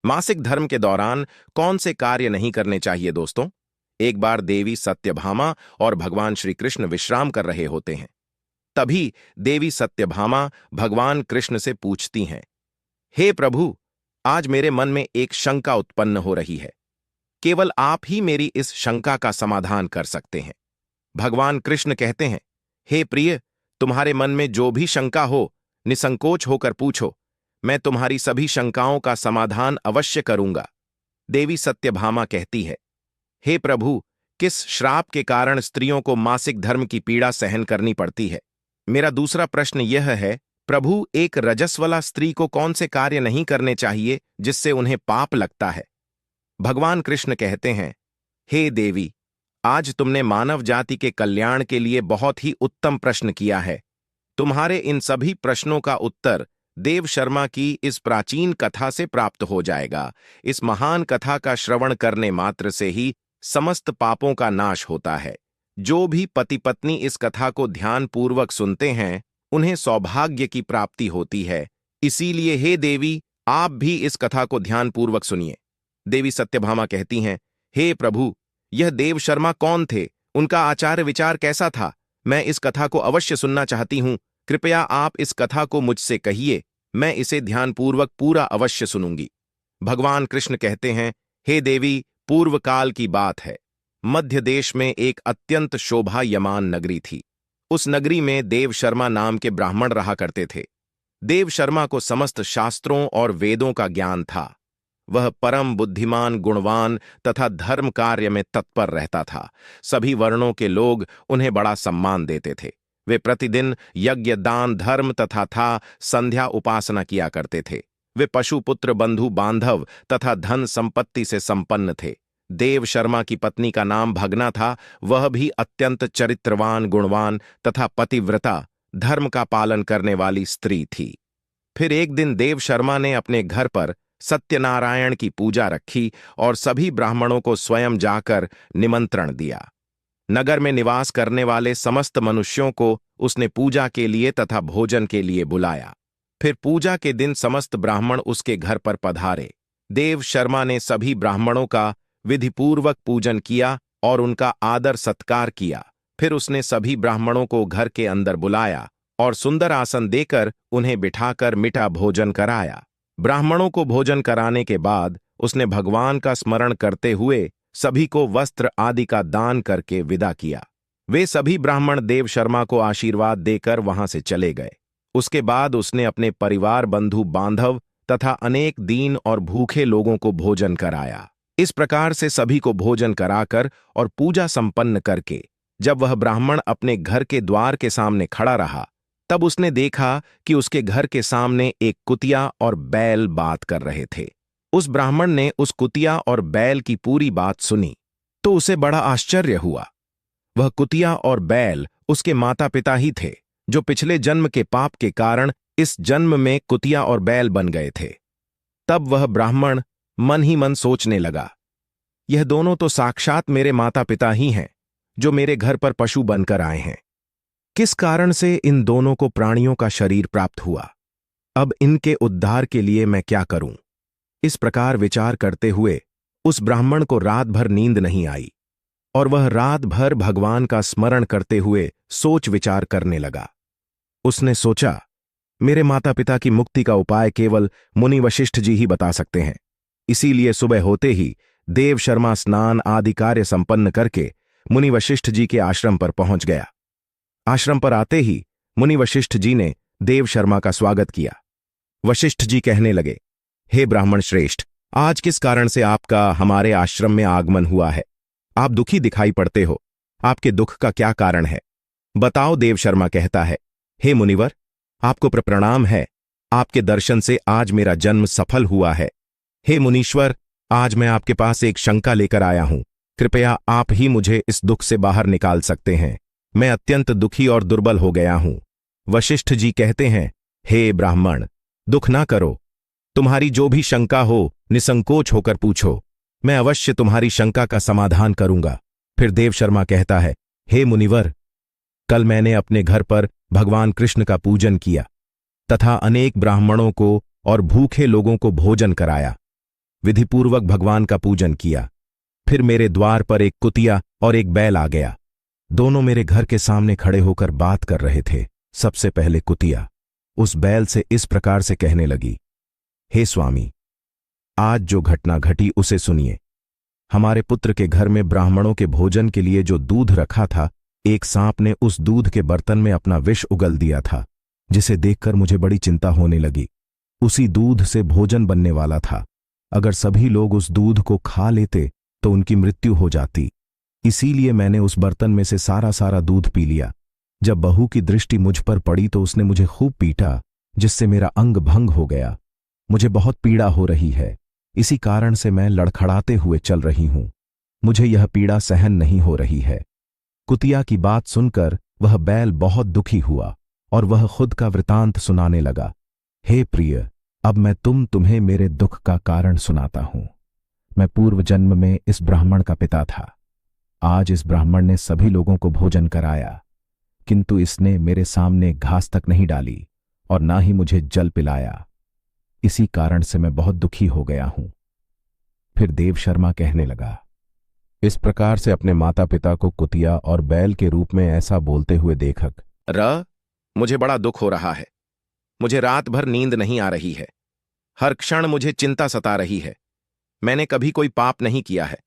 मासिक धर्म के दौरान कौन से कार्य नहीं करने चाहिए दोस्तों? एक बार देवी सत्यभामा और भगवान श्री कृष्ण विश्राम कर रहे होते हैं। तभी देवी सत्यभामा भगवान कृष्ण से पूछती हैं, हे प्रभु, आज मेरे मन में एक शंका उत्पन्न हो रही है। केवल आप ही मेरी इस शंका का समाधान कर सकते हैं। भगवान कृष्ण कहते हैं, हे प्रिय, तुम्हारे मन में जो भी शंका हो, निसंकोच होकर पूछो। मैं तुम्हारी सभी शंकाओं का समाधान अवश्य करूंगा। देवी सत्यभामा कहती है, हे प्रभु, किस श्राप के कारण स्त्रियों को मासिक धर्म की पीड़ा सहन करनी पड़ती है? मेरा दूसरा प्रश्न यह है, प्रभु, एक रजस्वला स्त्री को कौन से कार्य नहीं करने चाहिए जिससे उन्हें पाप लगता है? भगवान कृष्ण कहते हैं, हे देवी, आज तुमने मानव जाति के कल्याण के लिए बहुत ही उत्तम प्रश्न किया है। तुम्हारे इन सभी प्रश्नों का उत्तर देव शर्मा की इस प्राचीन कथा से प्राप्त हो जाएगा। इस महान कथा का श्रवण करने मात्र से ही समस्त पापों का नाश होता है। जो भी पति पत्नी इस कथा को ध्यानपूर्वक सुनते हैं, उन्हें सौभाग्य की प्राप्ति होती है। इसीलिए हे देवी, आप भी इस कथा को ध्यानपूर्वक सुनिए। देवी सत्यभामा कहती हैं, हे प्रभु, यह देव शर्मा कौन थे? उनका आचार विचार कैसा था? मैं इस कथा को अवश्य सुनना चाहती हूं। कृपया आप इस कथा को मुझसे कहिए, मैं इसे ध्यानपूर्वक पूरा अवश्य सुनूंगी। भगवान कृष्ण कहते हैं, हे देवी, पूर्व काल की बात है। मध्य देश में एक अत्यंत शोभायमान नगरी थी। उस नगरी में देव शर्मा नाम के ब्राह्मण रहा करते थे। देव शर्मा को समस्त शास्त्रों और वेदों का ज्ञान था। वह परम बुद्धिमान, गुणवान तथा धर्म कार्य में तत्पर रहता था। सभी वर्णों के लोग उन्हें बड़ा सम्मान देते थे। वे प्रतिदिन यज्ञ, दान, धर्म तथा संध्या उपासना किया करते थे। वे पशुपुत्र, बंधु बांधव तथा धन संपत्ति से संपन्न थे। देव शर्मा की पत्नी का नाम भगना था। वह भी अत्यंत चरित्रवान, गुणवान तथा पतिव्रता, धर्म का पालन करने वाली स्त्री थी। फिर एक दिन देव शर्मा ने अपने घर पर सत्यनारायण की पूजा रखी और सभी ब्राह्मणों को स्वयं जाकर निमंत्रण दिया। नगर में निवास करने वाले समस्त मनुष्यों को उसने पूजा के लिए तथा भोजन के लिए बुलाया। फिर पूजा के दिन समस्त ब्राह्मण उसके घर पर पधारे। देव शर्मा ने सभी ब्राह्मणों का विधिपूर्वक पूजन किया और उनका आदर सत्कार किया। फिर उसने सभी ब्राह्मणों को घर के अंदर बुलाया और सुंदर आसन देकर उन्हें बिठाकर मीठा भोजन कराया। ब्राह्मणों को भोजन कराने के बाद उसने भगवान का स्मरण करते हुए सभी को वस्त्र आदि का दान करके विदा किया। वे सभी ब्राह्मण देव शर्मा को आशीर्वाद देकर वहां से चले गए। उसके बाद उसने अपने परिवार, बंधु बांधव तथा अनेक दीन और भूखे लोगों को भोजन कराया। इस प्रकार से सभी को भोजन कराकर और पूजा संपन्न करके जब वह ब्राह्मण अपने घर के द्वार के सामने खड़ा रहा, तब उसने देखा कि उसके घर के सामने एक कुतिया और बैल बात कर रहे थे। उस ब्राह्मण ने उस कुतिया और बैल की पूरी बात सुनी तो उसे बड़ा आश्चर्य हुआ। वह कुतिया और बैल उसके माता पिता ही थे, जो पिछले जन्म के पाप के कारण इस जन्म में कुतिया और बैल बन गए थे। तब वह ब्राह्मण मन ही मन सोचने लगा, यह दोनों तो साक्षात मेरे माता पिता ही हैं, जो मेरे घर पर पशु बनकर आए हैं। किस कारण से इन दोनों को प्राणियों का शरीर प्राप्त हुआ? अब इनके उद्धार के लिए मैं क्या करूं? इस प्रकार विचार करते हुए उस ब्राह्मण को रात भर नींद नहीं आई और वह रात भर भगवान का स्मरण करते हुए सोच विचार करने लगा। उसने सोचा, मेरे माता पिता की मुक्ति का उपाय केवल मुनि वशिष्ठ जी ही बता सकते हैं। इसीलिए सुबह होते ही देव शर्मा स्नान आदि कार्य संपन्न करके मुनि वशिष्ठ जी के आश्रम पर पहुंच गया। आश्रम पर आते ही मुनि वशिष्ठ जी ने देव शर्मा का स्वागत किया। वशिष्ठ जी कहने लगे, हे ब्राह्मण श्रेष्ठ, आज किस कारण से आपका हमारे आश्रम में आगमन हुआ है? आप दुखी दिखाई पड़ते हो। आपके दुख का क्या कारण है? बताओ। देव शर्मा कहता है, हे मुनिवर, आपको प्रणाम है। आपके दर्शन से आज मेरा जन्म सफल हुआ है। हे मुनीश्वर, आज मैं आपके पास एक शंका लेकर आया हूं। कृपया आप ही मुझे इस दुख से बाहर निकाल सकते हैं। मैं अत्यंत दुखी और दुर्बल हो गया हूं। वशिष्ठ जी कहते हैं, हे ब्राह्मण, दुख ना करो। तुम्हारी जो भी शंका हो, निसंकोच होकर पूछो। मैं अवश्य तुम्हारी शंका का समाधान करूंगा। फिर देव शर्मा कहता है, हे मुनिवर, कल मैंने अपने घर पर भगवान कृष्ण का पूजन किया तथा अनेक ब्राह्मणों को और भूखे लोगों को भोजन कराया। विधिपूर्वक भगवान का पूजन किया। फिर मेरे द्वार पर एक कुतिया और एक बैल आ गया। दोनों मेरे घर के सामने खड़े होकर बात कर रहे थे। सबसे पहले कुतिया उस बैल से इस प्रकार से कहने लगी, हे स्वामी, आज जो घटना घटी उसे सुनिए। हमारे पुत्र के घर में ब्राह्मणों के भोजन के लिए जो दूध रखा था, एक सांप ने उस दूध के बर्तन में अपना विष उगल दिया था, जिसे देखकर मुझे बड़ी चिंता होने लगी। उसी दूध से भोजन बनने वाला था। अगर सभी लोग उस दूध को खा लेते तो उनकी मृत्यु हो जाती। इसीलिए मैंने उस बर्तन में से सारा दूध पी लिया। जब बहू की दृष्टि मुझ पर पड़ी तो उसने मुझे खूब पीटा, जिससे मेरा अंग भंग हो गया। मुझे बहुत पीड़ा हो रही है। इसी कारण से मैं लड़खड़ाते हुए चल रही हूं। मुझे यह पीड़ा सहन नहीं हो रही है। कुतिया की बात सुनकर वह बैल बहुत दुखी हुआ और वह खुद का वृतांत सुनाने लगा। हे प्रिय, अब मैं तुम्हें मेरे दुख का कारण सुनाता हूं। मैं पूर्व जन्म में इस ब्राह्मण का पिता था। आज इस ब्राह्मण ने सभी लोगों को भोजन कराया, किंतु इसने मेरे सामने घास तक नहीं डाली और ना ही मुझे जल पिलाया। इसी कारण से मैं बहुत दुखी हो गया हूं। फिर देव शर्मा कहने लगा। इस प्रकार से अपने माता पिता को कुतिया और बैल के रूप में ऐसा बोलते हुए देखकर मुझे बड़ा दुख हो रहा है। मुझे रात भर नींद नहीं आ रही है। हर क्षण मुझे चिंता सता रही है। मैंने कभी कोई पाप नहीं किया है,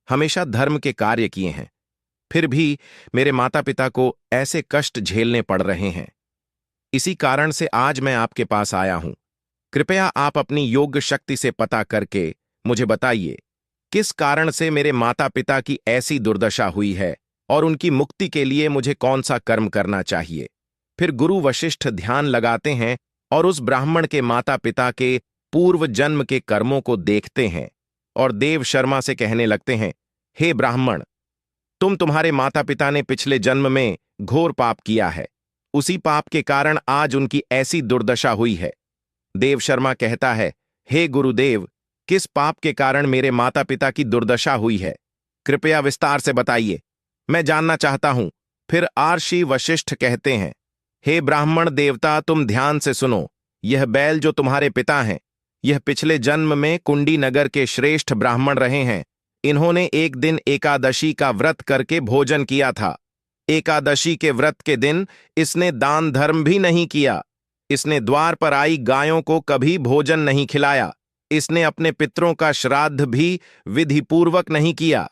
हमेशा धर्म के कार्य किए हैं। फिर भी मेरे माता पिता को ऐसे कष्ट झेलने पड़ रहे हैं। इसी कारण से आज मैं आपके पास आया हूं। कृपया आप अपनी योग्य शक्ति से पता करके मुझे बताइए, किस कारण से मेरे माता पिता की ऐसी दुर्दशा हुई है और उनकी मुक्ति के लिए मुझे कौन सा कर्म करना चाहिए। फिर गुरु वशिष्ठ ध्यान लगाते हैं और उस ब्राह्मण के माता पिता के पूर्व जन्म के कर्मों को देखते हैं और देव शर्मा से कहने लगते हैं, हे ब्राह्मण, तुम्हारे माता पिता ने पिछले जन्म में घोर पाप किया है। उसी पाप के कारण आज उनकी ऐसी दुर्दशा हुई है। देव शर्मा कहता है, हे गुरुदेव, किस पाप के कारण मेरे माता पिता की दुर्दशा हुई है? कृपया विस्तार से बताइए, मैं जानना चाहता हूं। फिर आर्षि वशिष्ठ कहते हैं, हे ब्राह्मण देवता, तुम ध्यान से सुनो। यह बैल जो तुम्हारे पिता हैं, यह पिछले जन्म में कुंडी नगर के श्रेष्ठ ब्राह्मण रहे हैं। इन्होंने एक दिन एकादशी का व्रत करके भोजन किया था। एकादशी के व्रत के दिन इसने दान धर्म भी नहीं किया। इसने द्वार पर आई गायों को कभी भोजन नहीं खिलाया। इसने अपने पितरों का श्राद्ध भी विधिपूर्वक नहीं किया।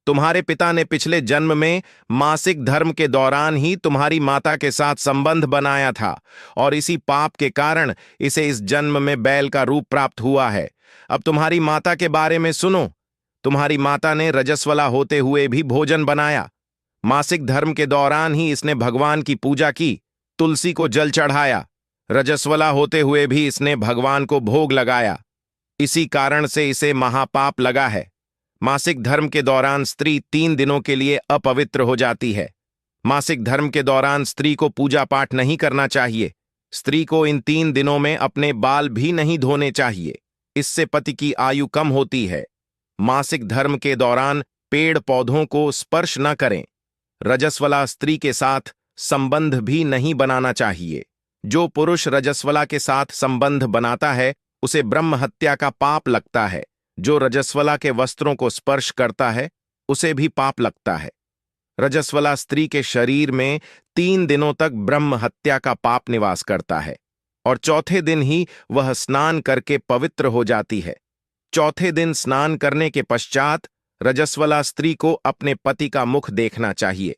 तुम्हारे पिता ने पिछले जन्म में मासिक धर्म के दौरान ही तुम्हारी माता के साथ संबंध बनाया था और इसी पाप के कारण इसे इस जन्म में बैल का रूप प्राप्त हुआ है। अब तुम्हारी माता के बारे में सुनो। तुम्हारी माता ने रजस्वला होते हुए भी भोजन बनाया। मासिक धर्म के दौरान ही इसने भगवान की पूजा की, तुलसी को जल चढ़ाया। रजस्वला होते हुए भी इसने भगवान को भोग लगाया। इसी कारण से इसे महापाप लगा है। मासिक धर्म के दौरान स्त्री 3 दिनों के लिए अपवित्र हो जाती है। मासिक धर्म के दौरान स्त्री को पूजा पाठ नहीं करना चाहिए। स्त्री को इन 3 दिनों में अपने बाल भी नहीं धोने चाहिए। इससे पति की आयु कम होती है। मासिक धर्म के दौरान पेड़ पौधों को स्पर्श न करें। रजस्वला स्त्री के साथ संबंध भी नहीं बनाना चाहिए। जो पुरुष रजस्वला के साथ संबंध बनाता है उसे ब्रह्म हत्या का पाप लगता है। जो रजस्वला के वस्त्रों को स्पर्श करता है उसे भी पाप लगता है। रजस्वला स्त्री के शरीर में 3 दिनों तक ब्रह्म हत्या का पाप निवास करता है और चौथे दिन ही वह स्नान करके पवित्र हो जाती है। चौथे दिन स्नान करने के पश्चात रजस्वला स्त्री को अपने पति का मुख देखना चाहिए।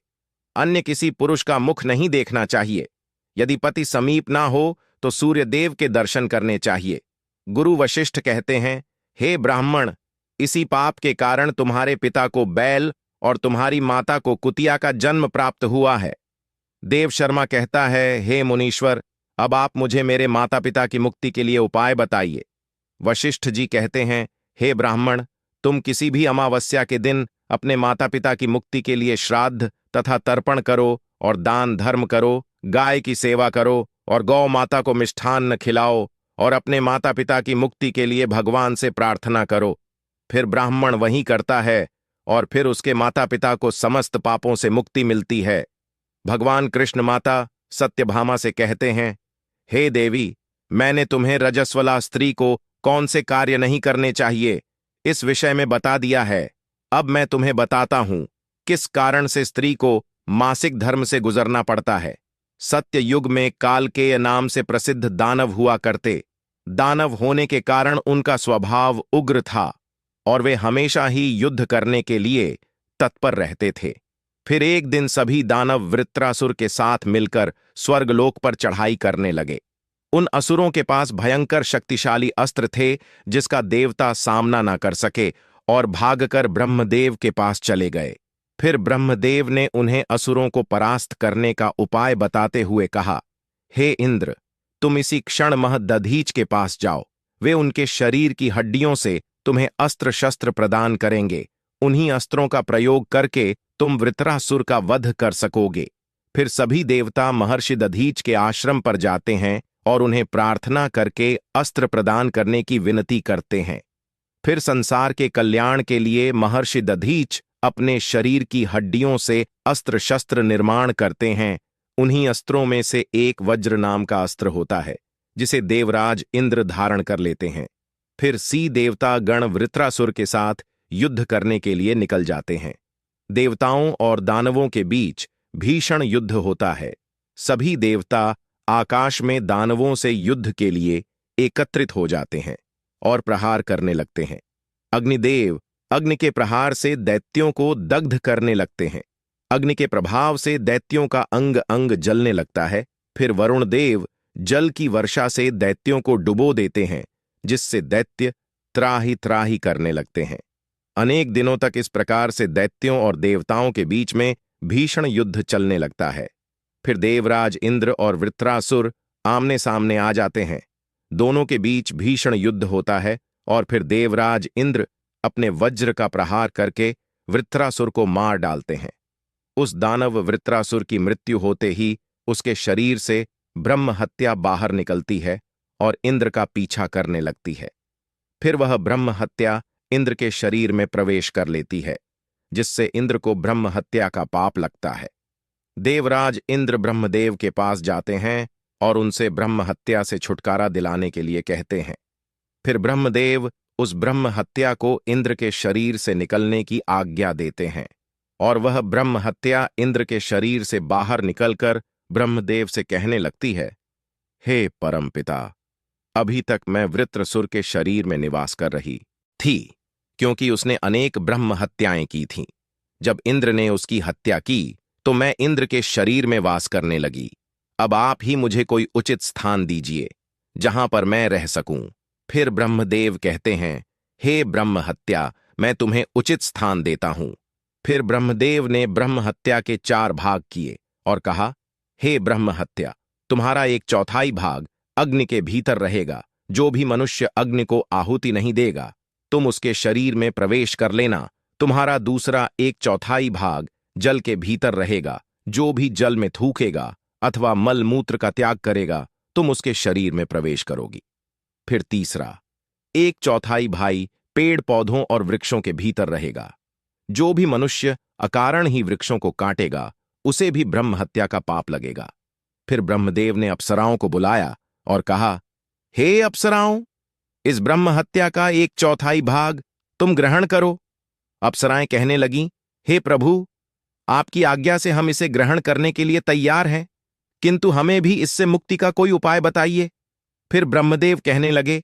अन्य किसी पुरुष का मुख नहीं देखना चाहिए। यदि पति समीप ना हो तो सूर्यदेव के दर्शन करने चाहिए। गुरु वशिष्ठ कहते हैं, हे ब्राह्मण, इसी पाप के कारण तुम्हारे पिता को बैल और तुम्हारी माता को कुतिया का जन्म प्राप्त हुआ है। देव शर्मा कहता है, हे मुनीश्वर, अब आप मुझे मेरे माता पिता की मुक्ति के लिए उपाय बताइए। वशिष्ठ जी कहते हैं, हे ब्राह्मण, तुम किसी भी अमावस्या के दिन अपने माता पिता की मुक्ति के लिए श्राद्ध तथा तर्पण करो और दान धर्म करो, गाय की सेवा करो और गौ माता को मिष्ठान्न खिलाओ और अपने माता पिता की मुक्ति के लिए भगवान से प्रार्थना करो। फिर ब्राह्मण वही करता है और फिर उसके माता पिता को समस्त पापों से मुक्ति मिलती है। भगवान कृष्ण माता सत्यभामा से कहते हैं, हे देवी, मैंने तुम्हें रजस्वला स्त्री को कौन से कार्य नहीं करने चाहिए, इस विषय में बता दिया है। अब मैं तुम्हें बताता हूं किस कारण से स्त्री को मासिक धर्म से गुजरना पड़ता है। सत्य युग में कालकेय नाम से प्रसिद्ध दानव हुआ करते। दानव होने के कारण उनका स्वभाव उग्र था और वे हमेशा ही युद्ध करने के लिए तत्पर रहते थे। फिर एक दिन सभी दानव वृत्रासुर के साथ मिलकर स्वर्गलोक पर चढ़ाई करने लगे। उन असुरों के पास भयंकर शक्तिशाली अस्त्र थे जिसका देवता सामना न कर सके और भागकर ब्रह्मदेव के पास चले गए। फिर ब्रह्मदेव ने उन्हें असुरों को परास्त करने का उपाय बताते हुए कहा, हे इंद्र, तुम इसी क्षण दधीच के पास जाओ। वे उनके शरीर की हड्डियों से तुम्हें अस्त्र शस्त्र प्रदान करेंगे। उन्हीं अस्त्रों का प्रयोग करके तुम वृत्रासुर का वध कर सकोगे। फिर सभी देवता महर्षि दधीच के आश्रम पर जाते हैं और उन्हें प्रार्थना करके अस्त्र प्रदान करने की विनती करते हैं। फिर संसार के कल्याण के लिए महर्षि दधीच अपने शरीर की हड्डियों से अस्त्र शस्त्र निर्माण करते हैं। उन्हीं अस्त्रों में से एक वज्र नाम का अस्त्र होता है जिसे देवराज इंद्र धारण कर लेते हैं। फिर सी देवता गण वृत्रासुर के साथ युद्ध करने के लिए निकल जाते हैं। देवताओं और दानवों के बीच भीषण युद्ध होता है। सभी देवता आकाश में दानवों से युद्ध के लिए एकत्रित हो जाते हैं और प्रहार करने लगते हैं। अग्निदेव अग्नि के प्रहार से दैत्यों को दग्ध करने लगते हैं। अग्नि के प्रभाव से दैत्यों का अंग अंग जलने लगता है। फिर वरुण देव जल की वर्षा से दैत्यों को डुबो देते हैं, जिससे दैत्य त्राही त्राही करने लगते हैं। अनेक दिनों तक इस प्रकार से दैत्यों और देवताओं के बीच में भीषण युद्ध चलने लगता है। फिर देवराज इंद्र और वृत्रासुर आमने सामने आ जाते हैं। दोनों के बीच भीषण युद्ध होता है और फिर देवराज इंद्र अपने वज्र का प्रहार करके वृत्रासुर को मार डालते हैं। उस दानव वृत्रासुर की मृत्यु होते ही उसके शरीर से ब्रह्म हत्या बाहर निकलती है और इंद्र का पीछा करने लगती है। फिर वह ब्रह्म हत्या इंद्र के शरीर में प्रवेश कर लेती है, जिससे इंद्र को ब्रह्म हत्या का पाप लगता है। देवराज इंद्र ब्रह्मदेव के पास जाते हैं और उनसे ब्रह्म हत्या से छुटकारा दिलाने के लिए कहते हैं। फिर ब्रह्मदेव उस ब्रह्म हत्या को इंद्र के शरीर से निकलने की आज्ञा देते हैं और वह ब्रह्म हत्या इंद्र के शरीर से बाहर निकलकर ब्रह्मदेव से कहने लगती है, हे परमपिता, अभी तक मैं वृत्रसुर के शरीर में निवास कर रही थी, क्योंकि उसने अनेक ब्रह्म हत्याएं की थीं। जब इंद्र ने उसकी हत्या की तो मैं इंद्र के शरीर में वास करने लगी। अब आप ही मुझे कोई उचित स्थान दीजिए जहां पर मैं रह सकूं। फिर ब्रह्मदेव कहते हैं, हे ब्रह्म हत्या, मैं तुम्हें उचित स्थान देता हूं। फिर ब्रह्मदेव ने ब्रह्म हत्या के 4 भाग किए और कहा, हे ब्रह्म हत्या, तुम्हारा 1/4 भाग अग्नि के भीतर रहेगा। जो भी मनुष्य अग्नि को आहुति नहीं देगा, तुम उसके शरीर में प्रवेश कर लेना। तुम्हारा दूसरा 1/4 भाग जल के भीतर रहेगा। जो भी जल में थूकेगा अथवा मल मूत्र का त्याग करेगा, तुम उसके शरीर में प्रवेश करोगी। फिर तीसरा 1/4 भाग पेड़ पौधों और वृक्षों के भीतर रहेगा। जो भी मनुष्य अकारण ही वृक्षों को काटेगा, उसे भी ब्रह्म हत्या का पाप लगेगा। फिर ब्रह्मदेव ने अप्सराओं को बुलाया और कहा, हे अप्सराओं, इस ब्रह्म हत्या का 1/4 भाग तुम ग्रहण करो। अप्सराएं कहने लगीं, हे प्रभु, आपकी आज्ञा से हम इसे ग्रहण करने के लिए तैयार हैं, किंतु हमें भी इससे मुक्ति का कोई उपाय बताइए। फिर ब्रह्मदेव कहने लगे,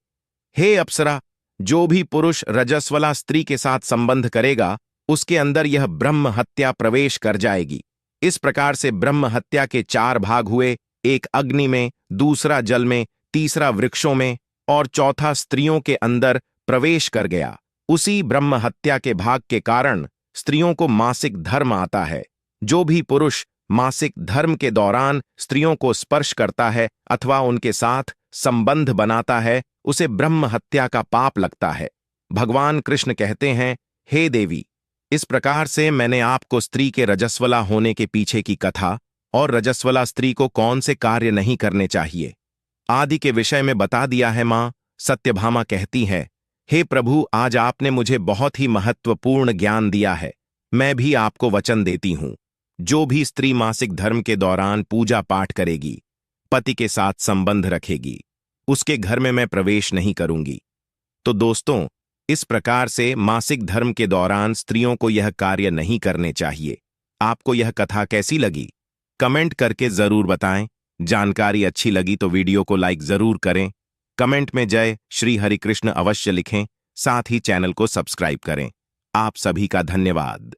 हे अप्सरा, जो भी पुरुष रजस्वला स्त्री के साथ संबंध करेगा, उसके अंदर यह ब्रह्म हत्या प्रवेश कर जाएगी। इस प्रकार से ब्रह्म हत्या के 4 भाग हुए, एक अग्नि में, दूसरा जल में, तीसरा वृक्षों में और चौथा स्त्रियों के अंदर प्रवेश कर गया। उसी ब्रह्म हत्या के भाग के कारण स्त्रियों को मासिक धर्म आता है। जो भी पुरुष मासिक धर्म के दौरान स्त्रियों को स्पर्श करता है अथवा उनके साथ संबंध बनाता है, उसे ब्रह्म हत्या का पाप लगता है। भगवान कृष्ण कहते हैं, हे देवी, इस प्रकार से मैंने आपको स्त्री के रजस्वला होने के पीछे की कथा और रजस्वला स्त्री को कौन से कार्य नहीं करने चाहिए आदि के विषय में बता दिया है। मां सत्यभामा कहती है, हे प्रभु, आज आपने मुझे बहुत ही महत्वपूर्ण ज्ञान दिया है। मैं भी आपको वचन देती हूं, जो भी स्त्री मासिक धर्म के दौरान पूजा पाठ करेगी, पति के साथ संबंध रखेगी, उसके घर में मैं प्रवेश नहीं करूंगी। तो दोस्तों, इस प्रकार से मासिक धर्म के दौरान स्त्रियों को यह कार्य नहीं करने चाहिए। आपको यह कथा कैसी लगी? कमेंट करके जरूर बताएं। जानकारी अच्छी लगी तो वीडियो को लाइक जरूर करें। कमेंट में जय श्री हरि कृष्ण अवश्य लिखें। साथ ही चैनल को सब्सक्राइब करें। आप सभी का धन्यवाद।